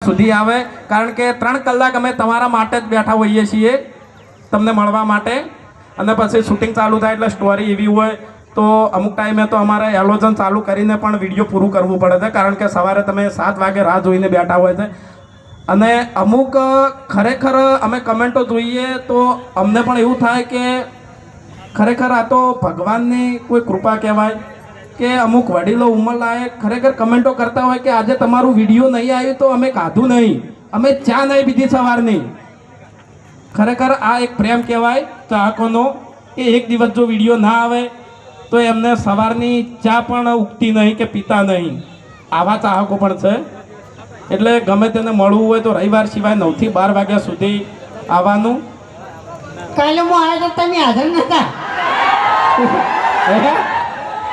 સુધી આવે, કારણ કે 3 કલાક અમે તમારા માટે જ બેઠા હોઈએ છીએ, તમને મળવા માટે. અને પછી શૂટિંગ ચાલુ થાય એટલે સ્ટોરી એવી હોય તો અમુક ટાઈમે તો અમારે એલોજન ચાલુ કરીને પણ વિડીયો પૂરું કરવું પડે છે, કારણ કે સવારે તમે 7 વાગે રાહ જોઈને બેઠા હોય છે. અને અમુક ખરેખર અમે કમેન્ટો જોઈએ તો અમને પણ એવું થાય કે ખરેખર આ તો ભગવાનની કોઈ કૃપા કહેવાય કે અમુક વડીલો ઉંમરલાયક ખરેખર કમેન્ટો કરતા હોય કે આજે તમારું વિડીયો નહીં આવ્યું તો અમે ખાધું નહીં, અમે ચા નહીં પીધી સવારની. ખરેખર આ એક પ્રેમ કહેવાય ચાહકોનો કે એક દિવસ જો વિડીયો ના આવે તો એમને સવારની ચા પણ ઉગતી નહીં કે પીતા નહીં. આવા ચાહકો પણ છે. એટલે ગમે તેને મળવું હોય તો રવિવાર સિવાય 9 થી 12 વાગ્યા સુધી આવવાનું. કાલે હું આવ્યો તો તમે હાજર નતા.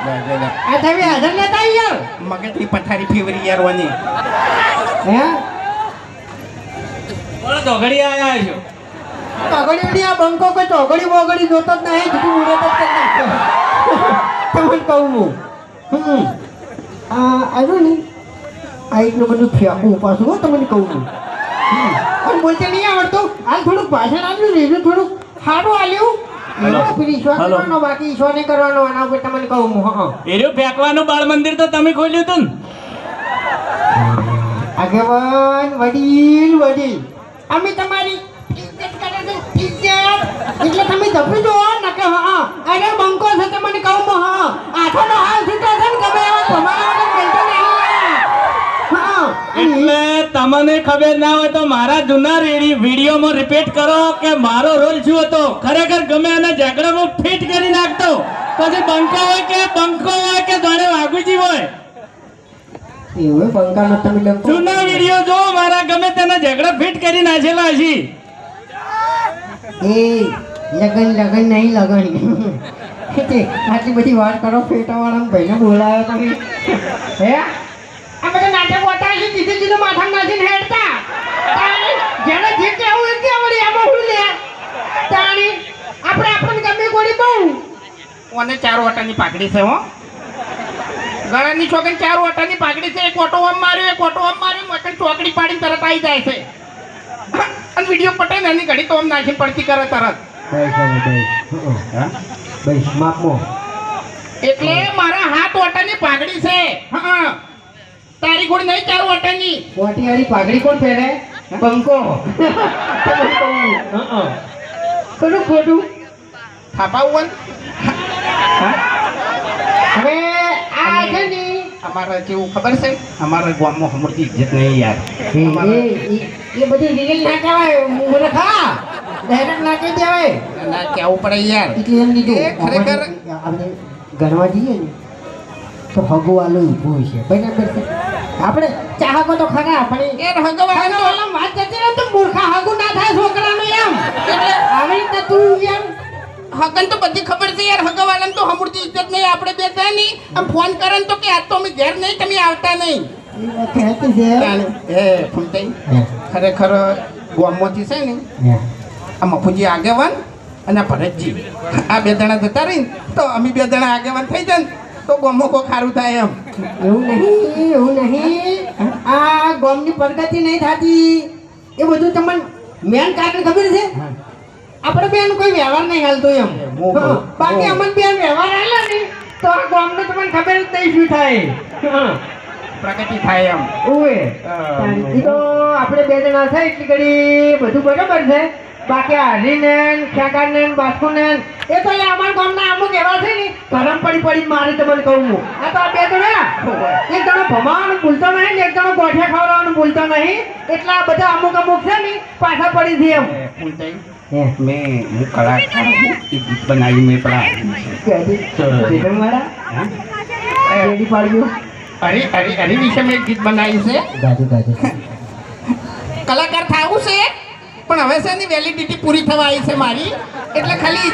આ તમે હાજર નતા યાર. મગજની પથારી ફેવરી યાર વાની. હે પણ ધોગડી આયા છો. તગડી આ બંકો કોઈ તગડી બોગડી જોતો જ નહીં, જુઠું ઉડે તો તમને કહું હું. આવ્યું ને આ એકનું બધું ફેંકું પાછું હો, તમને કહું છું. પણ બોલતે નહીં આવડતું. હાલ થોડુંક ભાષણ આવ્યું ને એનું થોડુંક સારું આવ્યું. ઈશ્વર કરવાનો, બાકી ઈશ્વર નહીં કરવાનો. આના ઉપર તમને કહું હું. હા એર્યું ફેંકવાનું બાળ મંદિર તો તમે ખોલ્યું હતું ને. આગેવાન વડીલ અમે તમારી ઇજ્જત કરે છે, ઇજ્જત. એટલે તમે જપી દો નકે. હા અરે બંકો છે તે મને કહું. હા આઠોનો હાલ છૂટો છે ને ગમે એવા તમારા વગર બનતો નહીં. હા એટલે તમને ખબર ના હોય તો મારા જૂના વિડીયોમાં રિપીટ કરો કે મારો રોલ શું હતો. ખરેખર ગમે એના ઝઘડામાં ફિટ કરી નાખતો, પછી બંકો હોય કે જાણે વાઘુજી હોય. એવું બંકાનો તમે લખો. જૂના વિડીયો જો મારા ગમે તેના ઝઘડા ફિટ કરી નાખેલા છે. એ લગન નહીં લગન. આટલી બધી વાત કરો ફેટાવાળા ભાઈને બોલાવ્યો તમે. હે આ બધા નાટક બતાવે છે, સીધું માથા નાખીને હેડતા. જેને જે કહેવું એ કહેવડી આમાં હું લે તાણી. આપણને ગમે ગોળી બહુ. ઓને 4 ઓટાની પાઘડી છે હો. ગળાની છોકરી 4 ઓટાની પાઘડી છે. એક ઓટો આમ માર્યો, મકન ચોકડી પાડીને તરત આવી જાય છે. અને વિડીયો પટે ને એની ઘડી તો આમ નાખીને પડતી કરે તરત. બસ માપો. એટલે મારા 7 ઓટાની પાઘડી છે. હા તારી ગોળી નહીં 4 ઓટાની. મોટીવાળી પાઘડી કોણ પહેરે? બંકો. કરું ખોટું થાપાવન. હવે આ છે ને અમારા જેવું ખબર છે, અમારા ગામમાં હમણાં ઇજ્જત નહીં યાર. એ બધી રીલ ના કહેવાય. મને ખા ડાયરેક્ટ નાખી દેવાય. ના કેવું પડે યાર. એટલે એમ કીધું ખરેખર આપણે ગણવા જઈએ ને તો હગવાલું ઊભું છે, બરાબર છે. આપણે ચાહકો તો ખરા પણ એ હગવાલો વાત જતી રહે તો મૂર્ખા હગું ના થાય છોકરાનું એમ. એટલે આવી રીતે તું એમ હગન તો બધી ખબર છે યાર. હગવાલાને તો હમણાં ઇજ્જત નહીં. આપણે બે થાય નહીં આમ ફોન કરે ને તો કે આજ તો અમે ઘેર નહીં, તમે આવતા નહીં. ખરેખર ગામમાંથી છે ને આ મફુજી આગેવાન અને ભરતજી આ 2 જણા જતા રહી ને તો અમે 2 જણા આગેવાન થઈ જાય ને તો ગામમાં કોઈ ખારું થાય એમ. એવું નહીં. આ ગામની પ્રગતિ નહીં થતી એ બધું તમને મેન કારણ ખબર છે. આપણે બેન કોઈ વ્યવહાર નહીં હાલતો એમ. બાકી અમને બેન વ્યવહાર હાલે ને તો આ ગામનો તમને ખબર જ નહીં શું થાય. પ્રગતિ થાય એમ. ઓએ તો આપણે 2 જણા છે એટલી ઘડી બધું બરાબર છે. બાકી હરીને ખેકાને બાસ્કુને એ તો અમારા ગામના અમુક એવા છે ને ગરમ પડી મારે તમને કહું હું. આ તો આ 2 જણા એક જણો ભમાવાનું ભૂલતો નહીં ને એક જણો ગોઠિયા ખવડાવવાનું ભૂલતો નહીં. એટલે આ બધા અમુક છે ને પાછા પડી છે એમ. હું કલાકાર ગીત બનાવી મેં પડા હરી વિશે મેં ગીત બનાવ્યું છે. કલાકાર થવું છે પણ હવે છે ને વેલિડિટી પૂરી થવા આવી છે મારી. એટલે ખાલી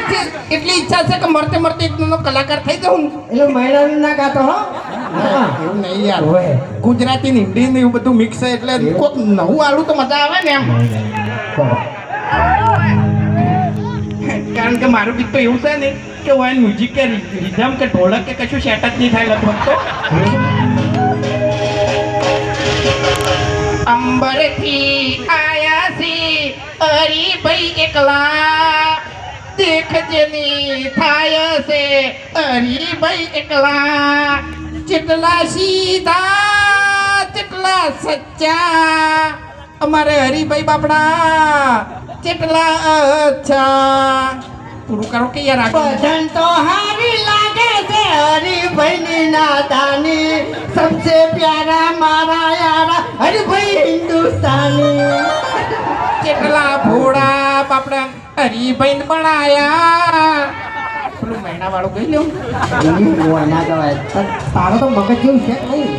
એટલી ઈચ્છા છે કે મરતે એક નો કલાકાર થઈ જાઉં. એટલે મહિલાનું ના ગાતો હો. એવું નહીં યાર. ગુજરાતી ને હિન્દી ને એવું બધું મિક્સ છે એટલે કોઈક નવું આલું તો મજા આવે ને એમ. કારણ કે મારું ગીત તો એવું છે ને કે વાય મ્યુઝિક કે રિધમ કે ઢોલક કે કશું સેટ જ નહીં થાય લગભગ તો. અંબરથી આયા સી હરીભાઈ એકલા દેખજની થાય છે હરીભાઈ એકલા ચેટલા સીધા ચેટલા સચ્ચા અમારે હરીભાઈ બાપડા ચેટલા અચ્છા પૂરું કરો કે યાર આગળ. ભજન તો હારી લાગે છે હરિભાઈની નાદાની સબસે પ્યારા મારા યારા હરિભાઈ હિન્દુસ્તાની કેટલા ભોળા બાપડા હરીભાઈ બનાયા પેલું મહિના વાળું ગઈ લ્યો તારો તો મગજ જેવું છે નહીં